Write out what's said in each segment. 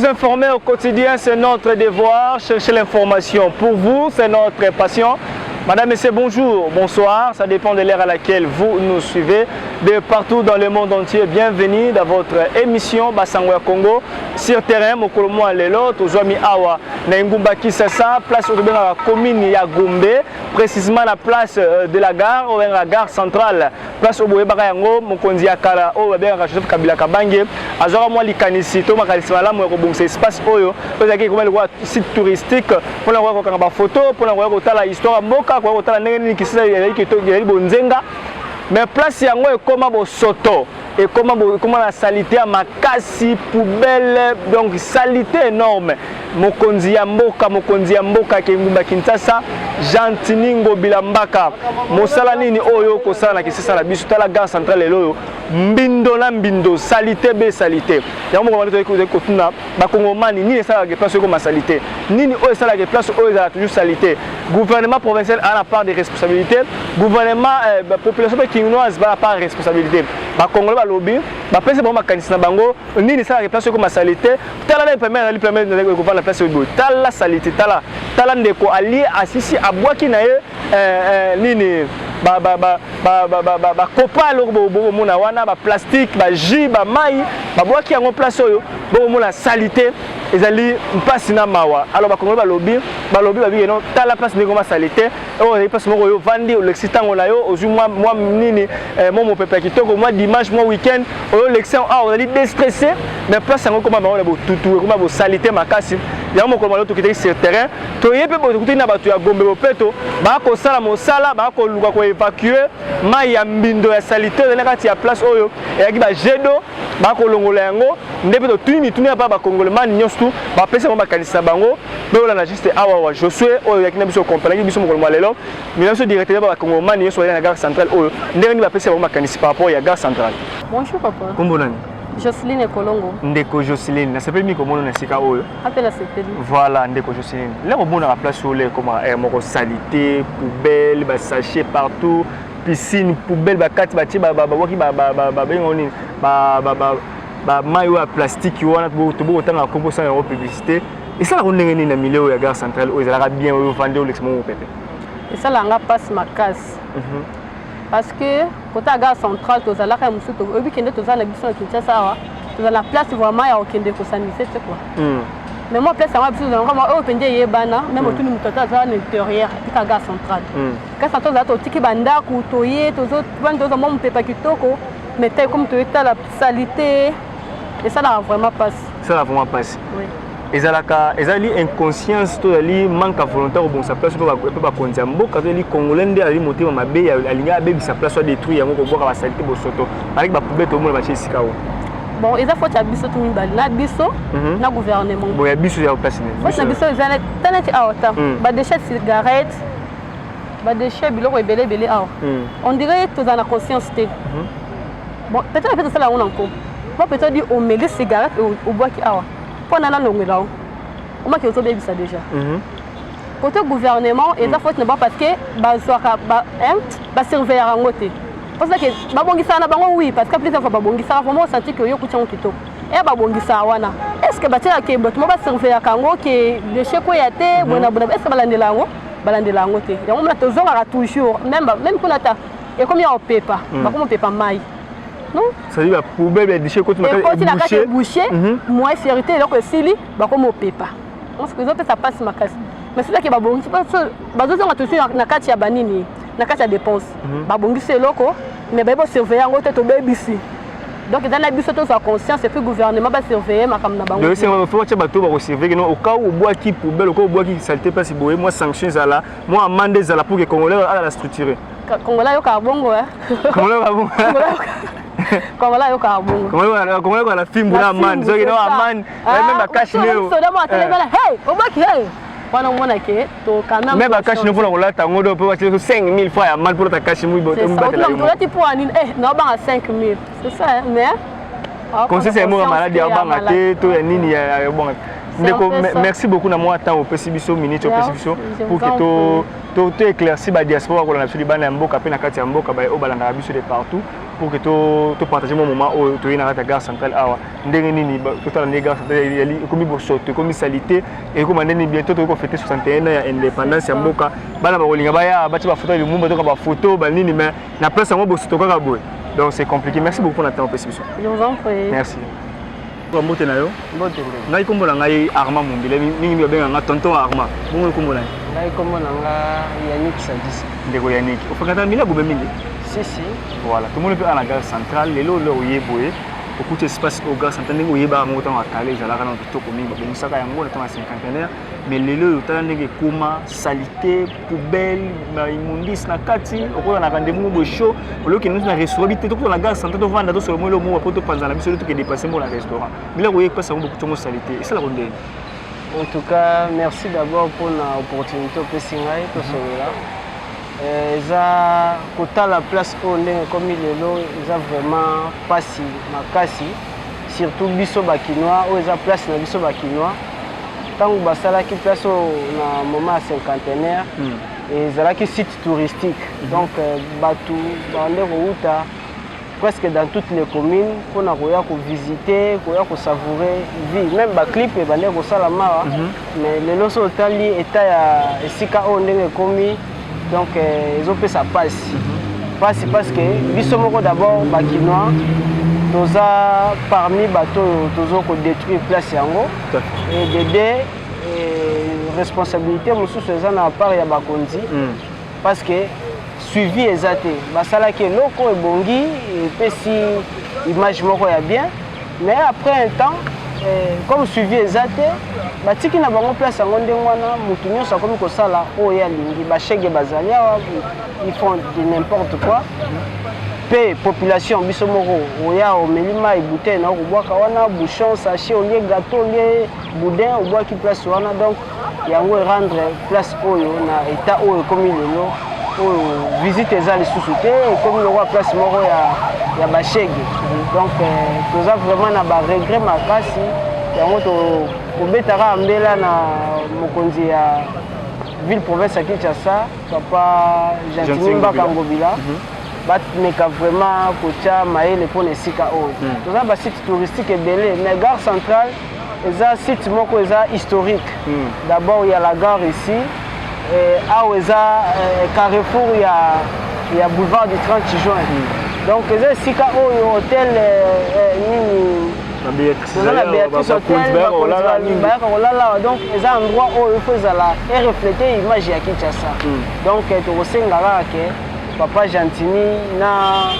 Vous informer au quotidien, c'est notre devoir. Chercher l'information pour vous, c'est notre passion. Madame, Messieurs, bonjour, bonsoir. Ça dépend de l'heure à laquelle vous nous suivez. De partout dans le monde entier, bienvenue dans votre émission Basango Congo. Sur terrain, Mokolomo Lelo, Tozoami Awa, Ngumba Kisasa, place de la commune Yagombe, précisément la place de la gare, ou la gare centrale. Place au Bouébarayango, Mokonzi Akara, ou bien Joseph Kabila Kabange, Azora Mwali Kanisi, Thomas Kalismala, Mouébon, c'est espace Oyo, vous avez comme le site touristique, pour la voir photo, pour la voir la histoire, Moka, pour la Neni qui s'est Bonzenga. Mais place yango est comme un soto et comme la salité à makasi poubelle donc salité énorme mokonzi ya mboka kengumba Kinshasa Jantiningo Bilambaka mosala nini oyo kosala na kisasa na biso tala gare centrale loyo mbindo salité be salité yango mo ko kotuna ba kongomani nini sala ke place ko ma salité nini oyo sala ke place oyo za toujours salité gouvernement provincial a la part de responsabilité gouvernement population kinoise ba la part de responsabilité ba congolais ba lobby ba pese ba makanisi na bango nini sala ke place ko ma salité tala na permet de ko la place oyo tala salité tala ndeko ali asisi abwaki na ye nini ba kopa lobo mona wana ba plastique ba jus ba mai ba bwaki yango place oyo bo mona salité ezali mpasi na mawa alors ba congolais ba lobby ba bi non tala place ndeko ma salité o e place moko yo vandi o lexitango la yo ozu moi nini mo pepe kitoko moi dimanche moi week-end o lexion on ali déstressé mais place yango comme ba bo tutu comme ba salité makasi yango moko malo to kitaki sur terrain to yepe bo kuti na batu ya Gombe bopeto ba ko sala mosala ba ko luka ko évacuer mai ya mbindo ya salité na kati ya place oyo e ba jedo ba ko longola yango ndebe to tuni ba congolais nyostu ba pesa ba kanisa bango be ola na juste awa Josué oyo yakina biso compagnie biso mokolo malelo mais biso directeur ba congolais nyostu na gare centrale oyo ndenge ba pesa ba kanisa par rapport ya gare centrale. Bonjour papa. Kombo nani? Jocelyne Kolongo. Ndeko Jocelyne, na sepeli mi komono na sika oyo. Appelle sepeli. Voilà, Ndeko Jocelyne. Là on a la place où les comment moko salité, poubelle, ba sachet partout, piscine, poubelle, ba kati ba ti ba waki ba ngoni ba mayo ya plastique wana to bo tanga composant en publicité. Et ça la on ndenge ni na milieu ya gare centrale oyo ezalaka bien oyo vendre l'exmo pepe. Et ça la nga passe ma casse. Parce que côté la gare centrale to zalaka ya musuto obi kende to zala biso na Kinshasa wa to zala place vraiment ya okende ko sanité c'est quoi. Mais moi place ya biso zala moi o pende yebana même tout ni mutata za na intérieur pika gare centrale. Gare centrale za to tiki banda ku toye to zo bando za mo mpepa kitoko mais tel comme to eta la salité et ça la vraiment passe. Ça la vraiment passe. Oui. Ezali inconscience to ali manque volontaire bon sa place peut pas konza mboka to ali congolais nde ali motima mabe alinga abebi sa place soit détruit yango ko boka ba salité bosoto avec ba poubelle to mo ba chisika o bon eza faut ya biso to mibali na biso na gouvernement bon ya biso ya place ne biso ezana taneti awata ba déchets cigarettes ba déchets biloko ebele awa on dirait to za na conscience te bon peut-être que ça là on encore moi peut-être dire on met les cigarettes au bois qui awa pour nana longela on m'a qui auto baby ça déjà côté gouvernement et ça faut ne pas parce que bazwaka ba surveiller en côté parce que ba bongisa na bango oui parce que plusieurs fois ba bongisa vraiment senti que yo kutia kitoko et ba bongisa wana est-ce que ba tia ke bato ba surveiller kango ke de chez ko yate bona est-ce que balandela ngo te yango na tozonga toujours même kuna ta et comme ya opepa ba comme opepa mai. Non, ça dit la poubelle des déchets côté la boucher moi fierté donc sili ba comme au pepa parce que ça passe ma casse mais c'est là que ba bongi ba zo nga toujours na kati ya banini na kati ya dépense ba bongi c'est loko mais ba surveiller ngo te to bebisi donc dans la biso to sa conscience et puis gouvernement ba surveiller ma comme na bango donc c'est faut que bato ba surveiller non au cas où bois qui poubelle au cas où bois qui saleté pas si boye moi sanction ça là moi amende ça là pour que congolais à la structurer congolais yo ka bongo congolais ka bongo comme là yo ka bongo comment la film na man so you know a man même ba cash neo so dama tele bala hey obaki hey wana mona ke to kana même ba cash neo pour la tango do pour 5000 fois ya man pour ta cash mou boto mbata la yo ti pour anine no ba 5000 c'est ça mais comme c'est moi maladie ba ngate to ya nini ya bon Ndeko merci beaucoup na moi temps au pesibiso minute au pesibiso pour que to to éclairci ba diaspora ko la biso libana ya mboka pe na kati ya mboka ba o balanda biso de partout pour que to partager mon moment au to ina ta gare centrale awa ndenge nini to tala ndenge gare centrale yali komi bosoto komi salité et comme ndeni bientôt to ko fêter 61 ans ya indépendance ya mboka bana ba kolinga ba ya ba ti ba photo le mumba to ka ba photo ba nini mais na place yango bosoto ka boy donc c'est compliqué. Merci beaucoup pour notre temps. Je vous en prie. Merci. Mbote na yo? Mbote. Ngai kombo na ngai Armand Mumbile mingi mi obenga tonton Armand. Bongo kombo na ngai kombo na nga Yannick Sadis. Ndeko Yannick. Ofakata mila bobe mingi? Si. Voilà, tout le monde peut à la gare centrale, les lots là où yeboé. Beaucoup d'espace au gare centrale, où yeba montant à Calais, j'ai la rana de tout commis, donc ça quand on est en cinquantenaire, mais les lots où t'as n'importe comment, saleté, poubelle, immondice, na kati, au cours d'un rendez-vous au chaud, au lieu que nous na restaurant, tout dans la gare centrale, devant la sur le mot pour tout prendre la mission, tout qui est dépassé pour la restaurant. Mais là où il passe beaucoup de saleté, et ça la ronde. En tout cas, merci d'abord pour l'opportunité de Singaï, pour celui-là. Eza kota la place au ndenge comme lelo eza vraiment pasi makasi surtout biso bakinois o eza place na biso bakinois tango basala ki place na moment à cinquantenaire et ezala ki site touristique donc batu bande routa presque dans toutes les communes pour na koya ko visiter koya ko savourer vie même ba clip e bande ko sala mara mais lelo so tali eta ya esika o ndenge komi. Donc, ils ont fait ça passe. Passe parce que, bisomoko d'abord, bakinois, toza parmi bateaux, tozo ko détruire place yango. Et de deux, responsabilité, monsieur Suzanne à part ya bakonzi. Parce que, suivi exacté. Basala ke loko et bongi, et puis si image moko ya bien. Mais après un temps, comme suivi exacté, batiki na bango place yango ndenge wana mutu nyonso akomi kosala oyo alingi bashege bazali awa ils font de n'importe quoi pe population biso moko oya omeli mai bouteille na kobwaka wana bouchon sachet olie gâteau olie boudin obwaki place wana donc yango rendre place oyo na état oyo ekomi lelo oyo visite eza lisusu te ekomi lokwa place moko ya bashege donc toza vraiment na baregret makasi yango tobetaka mbela na mokonzi ya ville province ya Kinshasa papa Gentimi Mbaka Ngobila batumeka vraiment kotia mayele mpona esika oyo toza basite touristique ebele mais gare centrale eza site moko eza historique d'abord il y a la gare ici awa eza carrefour ya boulevard du 30 juin donc eza esika oyo hôtel nini la Béatrice Hôtel, donc les endroits où il faut refléter l'image de Kinshasa. Donc tu ressens que papa Gentini na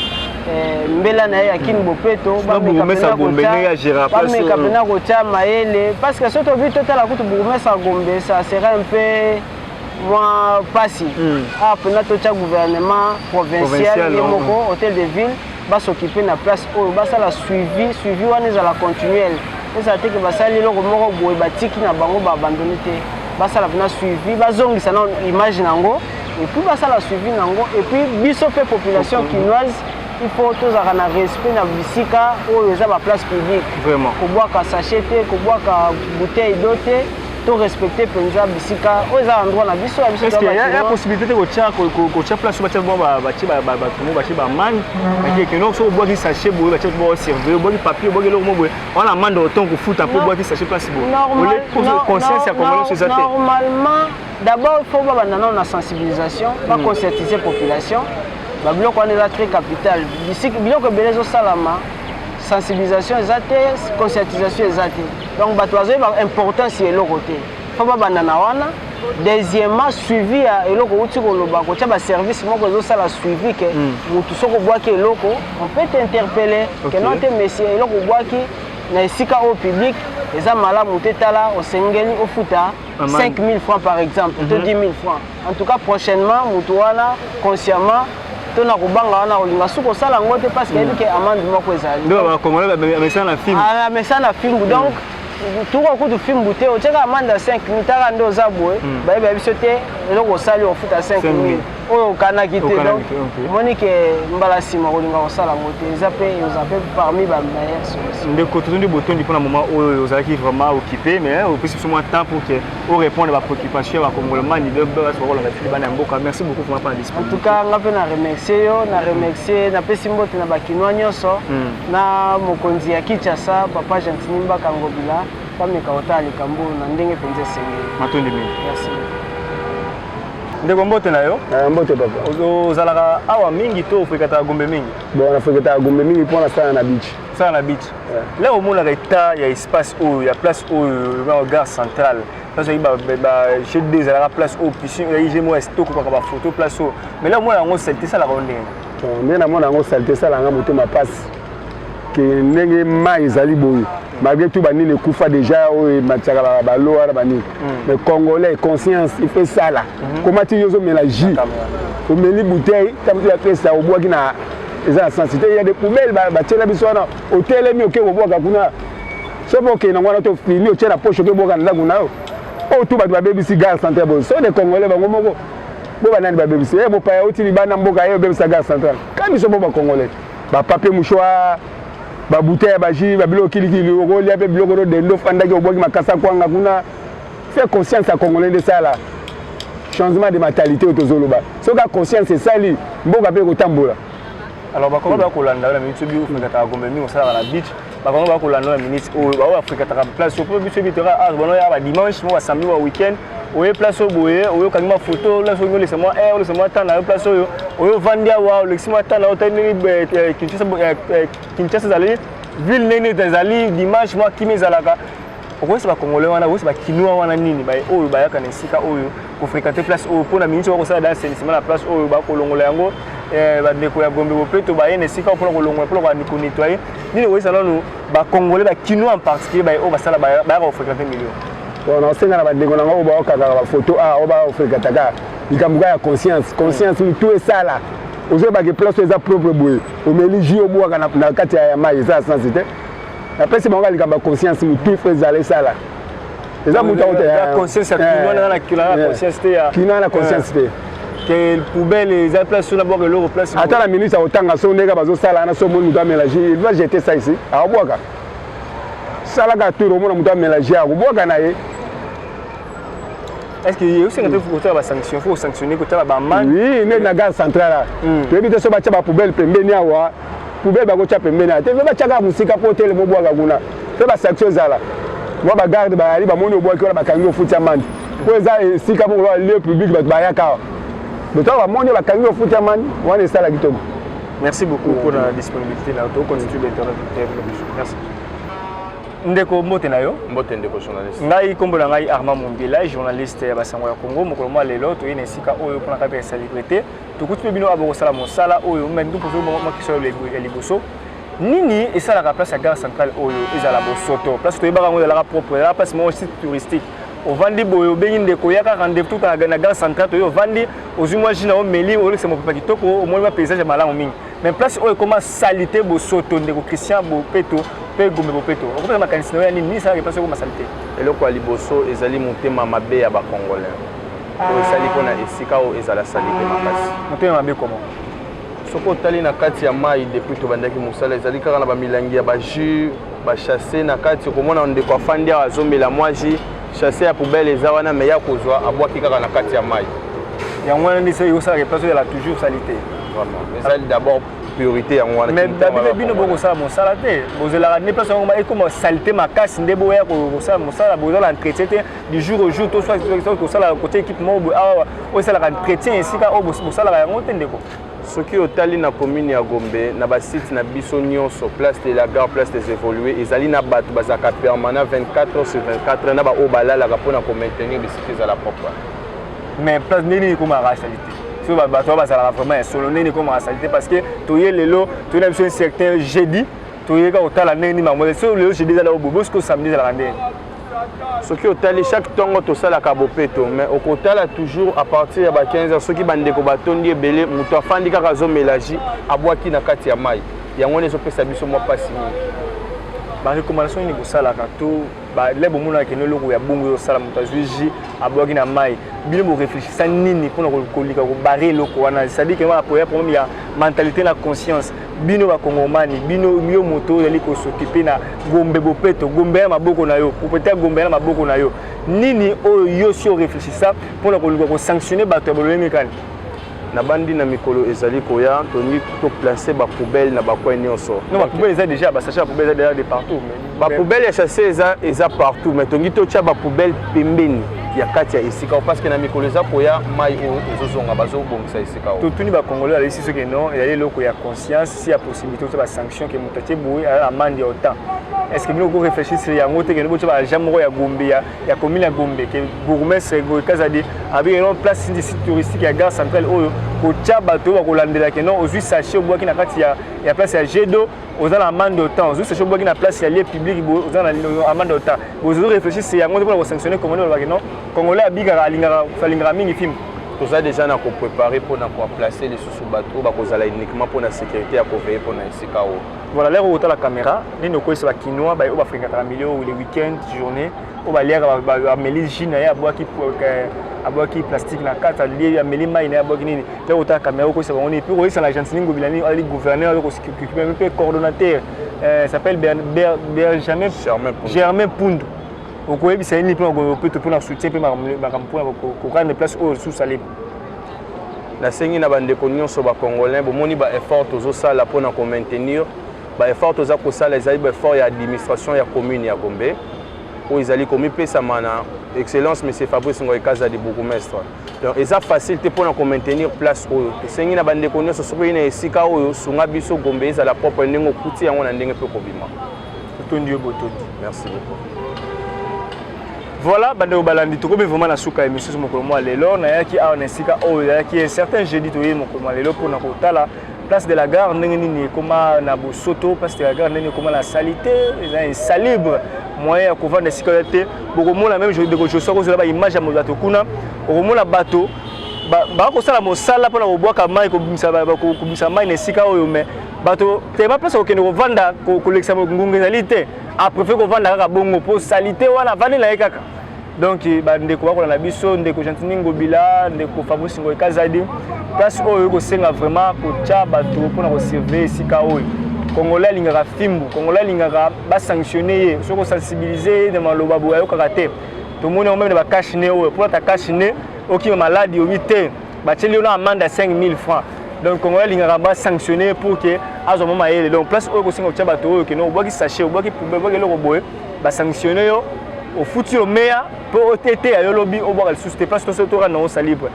mbela na ya Kinbopeto parce que surtout vu tout à la route bourgmestre Gombe ça serait un peu moins passé. Après notre gouvernement provincial Yemoko hôtel de ville va s'occuper de la place où va la suivi on est à la continuelle et ça que va salir le moko boy batiki na bango ba abandonné va ça la suivi va zongi ça image nango et puis va ça la suivi nango et puis biso fait population quinoise il faut tous avoir un respect na bisika où les a la place publique vraiment ko boire ka sachet ko boire ka bouteille d'eau to respecter penza bisika oza endroit na biso ya biso est-ce qu'il y a possibilité de ko place batia bon ba man et que non so boire qui sachet boire batia bo servir boire papier boire le mo on a mande autant ko foot pour boire qui sachet place bo conscience ya congolais c'est ça normalement d'abord il faut ba nana na sensibilisation ba conscientiser population ba biloko on est très capital bisika biloko belezo salama sensibilisation exacte, conscientisation exacte. Donc, il y a importance de l'autre. Il faut pas deuxièmement, suivi à l'autre service, la suivi que tout ce qu'on voit que on peut t'interpeller, que notre messieurs, au public, les amala mutetala au sengeli au futa 5 000 francs par exemple, 10 000 francs. En tout cas, prochainement, mutuana consciemment. Tona kubanga wana olinga suko sala ngote parce que que amande moko ezali donc comment mais ça na film mais ça na film donc tout ko du film buté o tshaka amande 5 000 taka ndo za boye ba biso te eloko sali o futa 5 000 Oh, kanaki te. Moni que mbala sima kolinga kosala moto eza pe parmi ba meilleurs solutions. Ndeko tozondi botondi pour un moment où ozalaki vraiment occupé mais au plus moins temps pour que on répondre à ma préoccupation à congolais ni de bas sur la bana mboka. Merci beaucoup pour ma disponibilité. En tout cas, ngape na remercier na pesi mbote na bakinwa nyonso na mokonzi ya Kinshasa papa Gentinimba Kangobila pameka otali kambo na ndenge penze sengeli. Matondi mingi. Merci. Ndeko mbote na yo? Mbote papa. Ozalaka awa mingi to ofekata gombe mingi. Bon, na fekata gombe mingi pour na na beach. Ça na beach. Là au monde l'état il y a espace où il y a place où dans gare centrale. Parce que chez des à la place où piscine j'ai moi stock pour ba photo place où. Mais là au monde on salté ça la ronde. Bon, mais na monde on salté ça la moto ma passe. Que ndenge mai zali boy. Malgré tout bani le kufa déjà au matchaka ba lo ara bani. Mais congolais conscience il fait ça là. Comment tu yozo mélanger? Au meli bouteille, comme tu as fait ça au bois qui na eza la sensité il y a des poubelles ba tela biso na hôtel mi oké boboka kuna. C'est pour que na ngwana to fini o tela poche ke boka na kuna. O tout ba bebisi gare centrale bo. So des congolais bango moko. Bo banani ba bebisi e bo pa ya otili bana mboka yo bebisa gare centrale. Quand biso bo ba congolais. Ba papier mouchoir ba bouteille ba ji ba bilo kilikili o ko lia pe bilo ko dendo fanda ke oboki makasa kwanga kuna. Faire conscience à congolais de ça là. Changement de mentalité au tozoloba. So ka conscience c'est ça li mboka pe ko tambola. Alors comment va kolanda la minute bi ofekata gombe mingi osala la beach. Comment va kolanda la minute au Afrika ta place au premier but bitera ah bon ya ba dimanche mo samedi ou week-end. Oye place au boye, oye kangima photo, là so laissez-moi air, laissez-moi temps na place oyo vandia wa laissez-moi temps na hôtel Kinshasa zali ville nene zali dimanche moi kimi zalaka. Pourquoi c'est pas congolais wana, c'est pas kinois wana nini ba oyo ba yaka na sika oyo ko fréquenter place oyo pour na minute ko sala dans c'est la place oyo ba ko longola yango ba ndeko ya gombe bopeto ba yene sika pour ko longola pour ko nettoyer nini oyo sala no ba congolais ba kinois en particulier ba o ba sala ba ko fréquenter milieu. Bon on senga na ba ndeko nango ba okaka ba photo o ba o fréquenter ka likambuka ya conscience tout est ça là ozo ba ke place eza propre boye o meliji o boaka na kati ya mai ça sensité. Après c'est mon gars qui a conscience tout fait aller ça là. Les hommes la conscience qui la conscience qui n'a la conscience que poubelle les place sur la bord de l'eau place. Attends la minute ça autant son nègre bazo ça là na so monde doit mélanger il va jeter ça ici à boaka. Ça là ga tout le monde doit mélanger à boaka na ye. Est-ce que il y a aussi un faut ba sanction faut sanctionner côté ba man. Oui, mais na gare centrale là. Tu éviter so ba tcha poubelle pembeni awa. Poubelle ba ko tcha pembeni ate va tcha musika po tele mo boaka kuna. Fait ba sanction za là. Moi ba garde ba ali ba moni o boaka ba kangi o futi amande. Po za sika po lieu public ba ya ka. Mais toi ba moni ba kangi o futi amande, wana sala kitoko. Merci beaucoup pour la disponibilité là. To constitue l'interview. Merci. Ndeko mbote na yo mbote ndeko journaliste ngai kombola ngai Armand Mombila journaliste ya basango ya Congo mokolo lelo to ina sika oyo pona ka pesa célébrité to kutu bino abo sala mosala oyo mendu pozo mo kiso le liboso nini esala ka place ya gare centrale oyo ezala bosoto place to yebaka ngo la propre la place mo site touristique au vandi boyo bengi ndeko yaka rendez-vous tout na gare centrale to yo vandi ozumwa jina o meli o lese mo pa kitoko o mo ba paysage malamu mingi mais place oyo comment salité bosoto ndeko Christian Bopeto pe gombe bopeto o ko makanisi na nini ça que place ko salité eloko ya liboso ezali motema mabe ya ba congolais o esali kona esika o ezala salité makasi motema mabe comment soko tali na kati ya mai depuis to bandaki musala ezali kaka na ba milangi ya ba jus ba chasser na kati ko mona ndeko afandi azomela mwaji chasser ya poubelle eza wana me ya kozwa abwaki kaka na kati ya mai yango wana ndi yo ça que place ya la toujours salité vraiment ezali d'abord priorité ya ngwana mais dabi bino boko sala mosala te bozela ne place ngoma eko salité makasi ndebo ya ko sala mosala bozola entretien du jour au jour to soit ko sala côté équipe mo o sala entretien esika o bosala yango te ndeko soki otali na commune ya Gombe na ba site na biso nyonso place de la gare place des évoluer ezali na bato bazaka permanent 24/24 na ba obalala ka pona ko maintenir bisite à la propre mais place nini ko ma salité so ba bato ba sala vraiment solo nini ko ma salité parce que to ye lelo to na biso un certain jeudi to ye ka otala nini ma mo so lelo jeudi za la bobo ce que samedi za la rande soki otali chaque tongo to sala ka bopeto mais okotala toujours à partir ya ba 15h soki bandeko batondi ebele muto afandi kaka zo mélanger abwaki na kati ya mai yango ne zo pesa biso mo pasi ba recommandation ni ko sala ka to ba lebo mona ke no loko ya bongo yo sala muta juji aboki na mai bino mo réfléchir nini pour na kolika ko barrer loko wana c'est-à-dire que ma problème il y a mentalité na conscience bino ba kongomani bino yo moto yali ko s'occuper na gombe bopeto gombe na maboko na yo peut-être gombe na maboko na yo nini o yo si on réfléchit ça pour na kolika ko sanctionner bato ba lolemi kani na bandi na mikolo ezali koya toni to placer ba poubelle na ba coin nyonso non ba poubelle eza déjà ba sachet ba poubelle eza déjà de partout mais ba poubelle ya chasser eza partout mais tongi to tia ba poubelle pembeni ya kati ya esika parce que na mikolo eza koya mai o ezozonga bazobongisa esika o tuni ba congolais ala ici ce que non il y a loko ya conscience si y a possibilité de ba sanction que mutatie boui à amende autant est-ce que nous ko réfléchir sur ya ngote que nous ba jamoro ya Gombe ya commune ya Gombe que bourgmestre go kazadi avec une place de site touristique ya gare centrale oyo ko tia bato ba ko landela que non ozui sachet o boki na kati ya place ya Gedo aux amende autant ozui sachet o boki na place ya lieu public aux amende autant vous réfléchir sur ya ngote pour sanctionner comme non ba que non Congolais abiga alingara mingi film toza déjà na ko préparer pour na ko placer les sous bateau ba ko zala uniquement pour la sécurité à ko veiller pour na esika o voilà l'air au la caméra ni no ko ba kinoa ba o ba fringa millions ou les week-ends journée o ba l'air ba meli jina ya bois qui plastique na kata lié ya meli mai na bois nini l'air au la caméra ko ba on puis ko isa la gentine ngobilani ali gouverneur ko s'occuper un peu coordonnateur s'appelle Germain Pound au quoi il s'est ni pour na soutien pour rendre place au sous salé la sengi na bande nyonso ba congolais bo moni ba effort tozo sala pour na ko maintenir ba effort toza ko sala ezali ba effort ya administration ya commune ya Gombe o ezali komi pesa mana excellence monsieur Fabrice Ngoy Kaza de bourgmestre donc eza facilité pour na ko maintenir place o sengi na bande nyonso sopo ina esika oyo sunga biso Gombe ezala propre ndengo kuti yango na ndenge pe ko bima tondi boto merci beaucoup. Voilà, bande balandi to comme vraiment na suka émission mokolo mo lelo na yaki a on esika o yaki un certain jeudi to yé mokolo mo lelo pour na kotala place de la gare ndenge nini koma na bosoto place de la gare ndenge koma la salité insalubre moyen ya kovanda esika te boko mona même je de je soko ba image ya mozato kuna o mona bato ba ko sala mosala pour na boboka mai ko bimisa mai na esika oyo mais bato te ba place ko kende ko vanda ko lexa ngungezalité a préféré ko vanda kaka bongo po salité wana vandi na ekaka donc ndeko ba ko na biso ndeko Gentini Ngobila ndeko Fabrice Ngoy Kazadi place oyo ko senga vraiment ko tia bato pour na ko surveiller sika oyo congolais lingaka fimbu congolais lingaka ba sanctionner soko sensibiliser de maloba boyo kaka te to mona même ba cash ne oyo pour ta cash ne oki maladie o 8 ba teli na amende 5000 francs donc congolais lingaka ba sanctionner pour que azo mama yele donc place oyo ko singa tia bato oyo ke no boki sachet boki poubelle boki loko boye ba sanctionner yo au futur meya pour OTT à yolobi au boire le sous place to to na on libre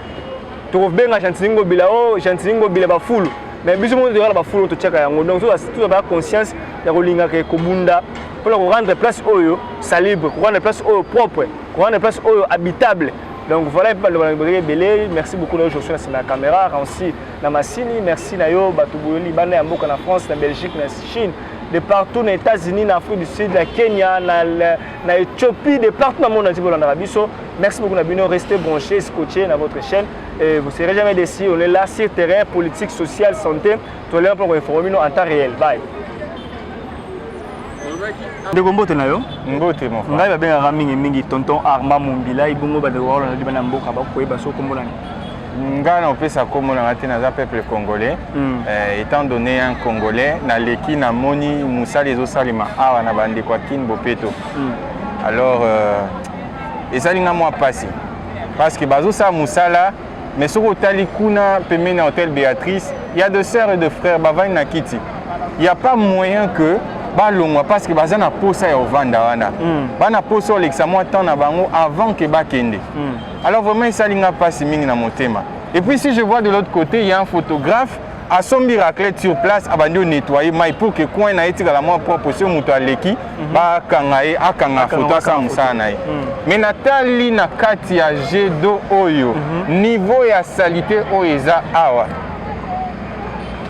to benga Gentini Ngobila o Gentini Ngobila ba full mais biso mo de la ba full to cheka yango donc tout ba conscience ya ko linga ke ko bunda pour rendre place oyo libre rendre place oyo propre rendre place oyo habitable. Donc voilà un peu le belé. Merci beaucoup de jouer sur la caméra, Rancy na Massini, merci na yo Batubu Libanais, Mboka na France, na Belgique, na Chine, de partout na États-Unis, na Afrique du Sud, na Kenya, na Éthiopie, de partout dans le monde entier en Arabie Saoudite. Merci beaucoup Nabino, restez branchés, scotchés dans votre chaîne et vous ne serez jamais déçus. On est là sur terrain, politique, sociale, santé, tout là pour informer nous en temps réel. Bye. Ndeko mbote na yo mbote mon frère ngai ba benga mingi tonton Armand Mumbila ibongo ba de wala na libana mboka ba ko yeba so komona nga na opesa komona ngati na za peuple congolais étant donné un congolais na leki na moni musali ezo salima awa na bande kwa kin bopeto alors ezali nga mwa pasi parce que bazo sa musala mais soko tali kuna pemena hôtel Béatrice il y a de sœurs et de frères bavani na kiti il y a pas moyen que balongwa parce que baza na posa ya ovanda wana bana posa olekisa mwa temps na bango avant que bakende alors vraiment esalinga pasi mingi na motema et puis si je vois de l'autre côté il y a un photographe asombi raclette sur place abandi nettoyer mai pour que coin na etika la mwa propre sur muto aleki bakanga ye akanga photo asa musana na ye mais natali na kati ya Gedo oyo niveau ya salité oyo eza awa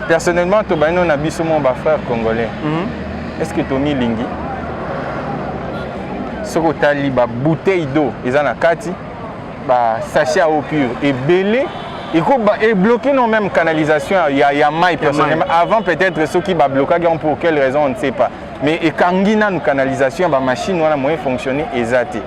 personnellement to bano na biso mon ba frère congolais est-ce que Tony Lingi soko tali ba bouteille d'eau eza na kati ba sachet à eau pure et belé et bloqué non même canalisation il y a mai personnellement avant peut-être ceux qui ba bloquer pour quelle raison on ne sait pas mais ekangina une canalisation ba machine wana moyen fonctionner ezati.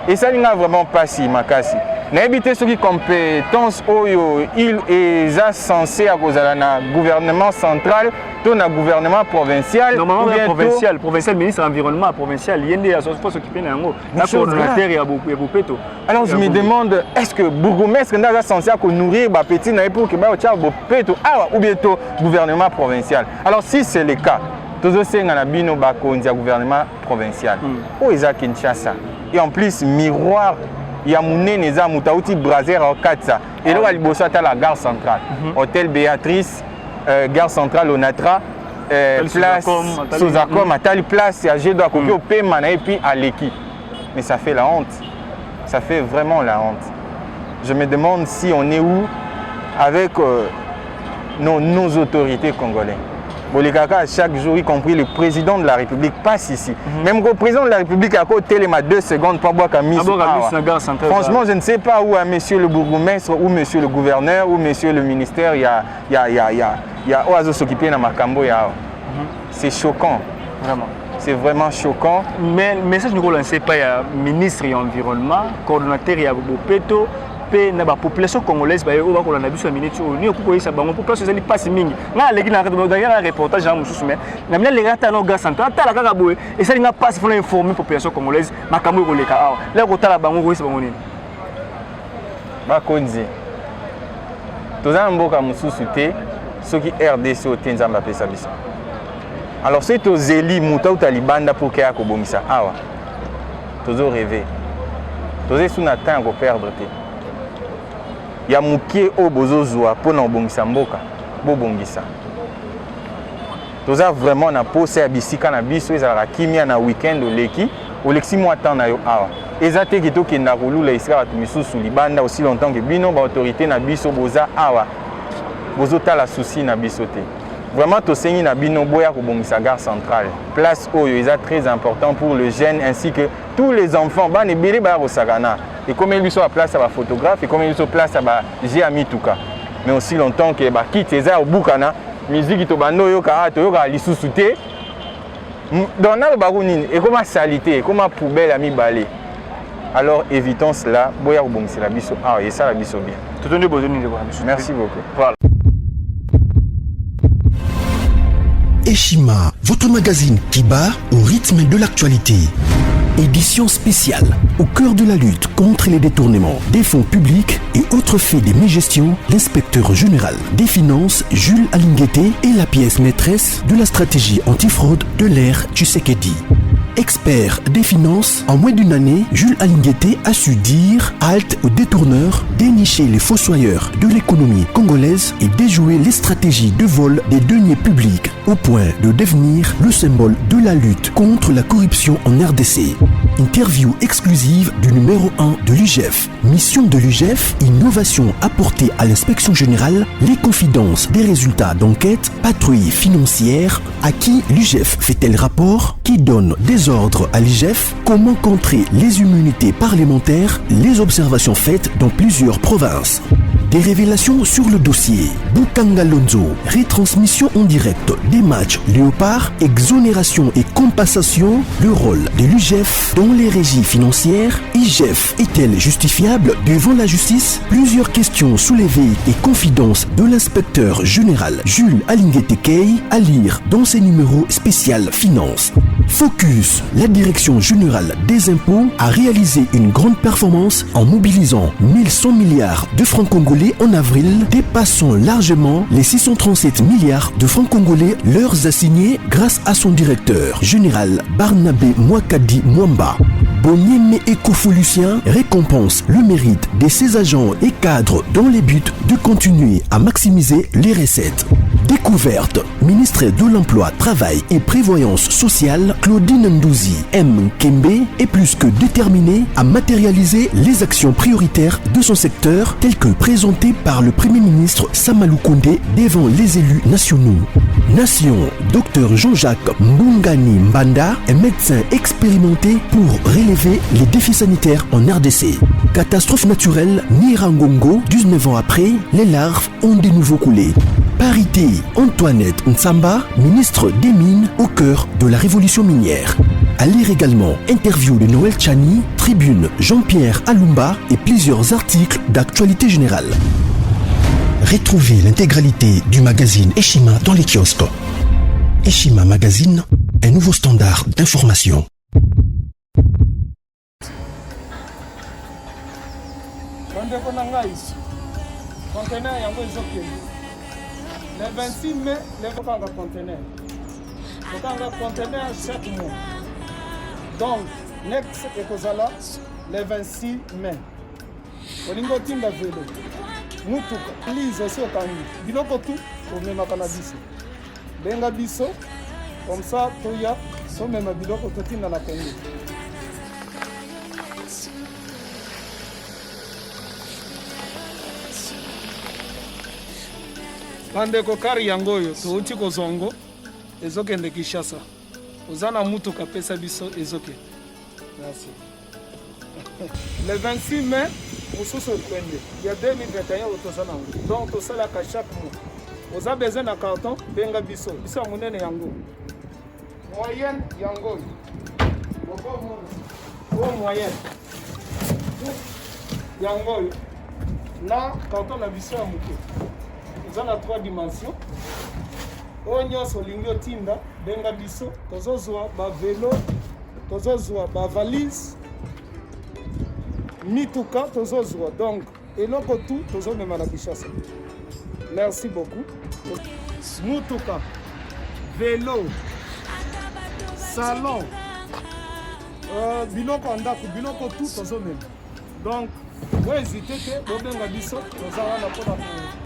Et ça n'a vraiment pas si makasi. N'habite ceux qui compétence oyo il est censé à cause de la gouvernement central, tout na gouvernement provincial. Normalement provincial ministre environnement provincial, il y a des associations qui s'occupent d'un coordonnateur et à Bopeto. Alors je me demande, est-ce que bourgmestre n'est censé nourrir ba petit na pour que ba tia Bopeto ou bientôt gouvernement provincial. Alors si c'est le cas, tous ces na bino ba kondia gouvernement provincial. Où est à Kinshasa? Et en plus miroir il y a Mounene Neza Moutaouti Brazer au Katsa. Et là, il y a la gare centrale. Hôtel Béatrice, gare centrale Onatra, place Sozacom, à telle place, il y a Gédo à Kopi, au Pemana et puis à Leki. Mais ça fait la honte. Ça fait vraiment la honte. Je me demande si on est où avec nos autorités congolaises. Bolikaka, chaque jour, y compris le président de la République, passe ici. Même le président de la République a côté les 2 secondes pour boire Camille. Franchement, je ne sais pas où est monsieur le bourgmestre, ou monsieur le gouverneur, ou monsieur le ministère, il y a oiseau s'occuper dans Makambo. C'est choquant. Vraiment. C'est vraiment choquant. Mais le message nous ne sait pas, il y a ministre de l'environnement, coordonnateur, il y a Bopeto. Na ba population congolaise ba yo ba ko na biso minute ni okuko isa bango population zeli passe mingi na legi na derrière un reportage en mususu mais na mina le rata no gars central tala kaka boye et ça nga passe pour informer population congolaise makambo ko leka awa le ko tala bango ko isa bango nini ba konzi toza mboka mususu te soki RDC o tenzamba pesa biso alors c'est aux éli muta ou talibanda pour que ko bomisa awa tozo rêver tozo suna temps ko perdre te ya mukie o bozozwa pona obongisa mboka bobongisa toza vraiment na pose ya bisika na biso ezalaka kimia na weekend oleki olexi mwa temps na yo awa eza te kitokenda kolula esika bato misusu libanda aussi longtemps que bino baautorité na biso boza awa bozotala souci na biso te vraiment tosengi na bino boya kobongisa gare centrale place oyo eza très important pour le jeune ainsi que tous les enfants bana ebele baya kosakana et comme ils sont à place à la photographe et comme ils sont à place à la GMI tout cas mais aussi longtemps que bah quitte ça au bukana musique to bando yo ka to yo ka lisusuté dans na barounine et comme salité comme poubelle ami balé alors évitons cela boya obongisi la biso et ça la biso bien tout est besoin de voir merci beaucoup voilà. Eshima, votre magazine qui bat au rythme de l'actualité. Édition spéciale au cœur de la lutte contre les détournements des fonds publics et autres faits de mégestion, l'inspecteur général des finances Jules Alinguete est la pièce maîtresse de la stratégie antifraude de l'ère Tshisekedi. Expert des finances, en moins d'une année, Jules Alinguete a su dire halte aux détourneurs, dénicher les fossoyeurs de l'économie congolaise et déjouer les stratégies de vol des deniers publics au point de devenir le symbole de la lutte contre la corruption en RDC. Interview exclusive du numéro 1 de l'UGF. Mission de l'UGF, innovation apportée à l'inspection générale, les confidences des résultats d'enquête, patrouille financière, à qui l'UGF fait-elle rapport, qui donne des ordres à l'IGF, comment contrer les immunités parlementaires, les observations faites dans plusieurs provinces. Des révélations sur le dossier. Bukanga Lonzo, retransmission en direct des matchs Léopard, exonération et compensation, le rôle de l'UGF dans les régies financières. IGF est-elle justifiable devant la justice? Plusieurs questions soulevées et confidences de l'inspecteur général Jules Alinguete Kei à lire dans ses numéros spécial Finance. Focus, la direction générale des impôts a réalisé une grande performance en mobilisant 1100 milliards de francs congolais en avril, dépassant largement les 637 milliards de francs congolais leurs assignés grâce à son directeur général Barnabé Mwakadi Mwamba. Bonieme Ekofo Lucien récompense le mérite de ses agents et cadres dans le but de continuer à maximiser les recettes. Découverte, ministre de l'Emploi, Travail et Prévoyance sociale, Claudine Ndouzi M. Kembe est plus que déterminée à matérialiser les actions prioritaires de son secteur telles que présentées par le Premier ministre Samalou Kondé devant les élus nationaux. Nation, Dr Jean-Jacques Mbungani Mbanda est médecin expérimenté pour relever les défis sanitaires en RDC. Catastrophe naturelle, Nirangongo, 19 ans après, les larves ont de nouveau coulé. Parité, Antoinette Nsamba, ministre des Mines au cœur de la révolution minière. À lire également interview de Noël Chani, tribune Jean-Pierre Alumba et plusieurs articles d'actualité générale. Retrouvez l'intégralité du magazine Eshima dans les kiosques. Eshima Magazine, un nouveau standard d'information. Le 26 mai, les conteneurs. Conteneur chaque mois. Donc, next ekozala le 26 mai. Olingo tinda velo. Mutuka. Lise aussi okangi. Biloko tout, omemaka na biso. Benga biso, comme ça, toya, so mema biloko totinda na Congo. Bandeko kari yango oyo touti kozongo ezokende Kinshasa. Ozana mutuka pesa biso ezoke. Merci. Le 26 mai, mosusu ekwende. Il y a 2021 otosana. Donc tosalaka chaque mois. Oza besoin na carton benga biso. Biso munene yango. Moyenne yango. Bon moyenne. Yango. Na carton na biso ya muke. Nous avons 3 dimensions. Onyo solingo tinda benga biso tozozwa ba vélo, tozozwa ba valise, mituka tozozwa. Donc eloko tout tozomema na Kinshasa. Merci beaucoup. Mutuka, vélo, salon, biloko ndako, biloko tout tozomema. Donc vous hésitez que bobenga biso tozala na pona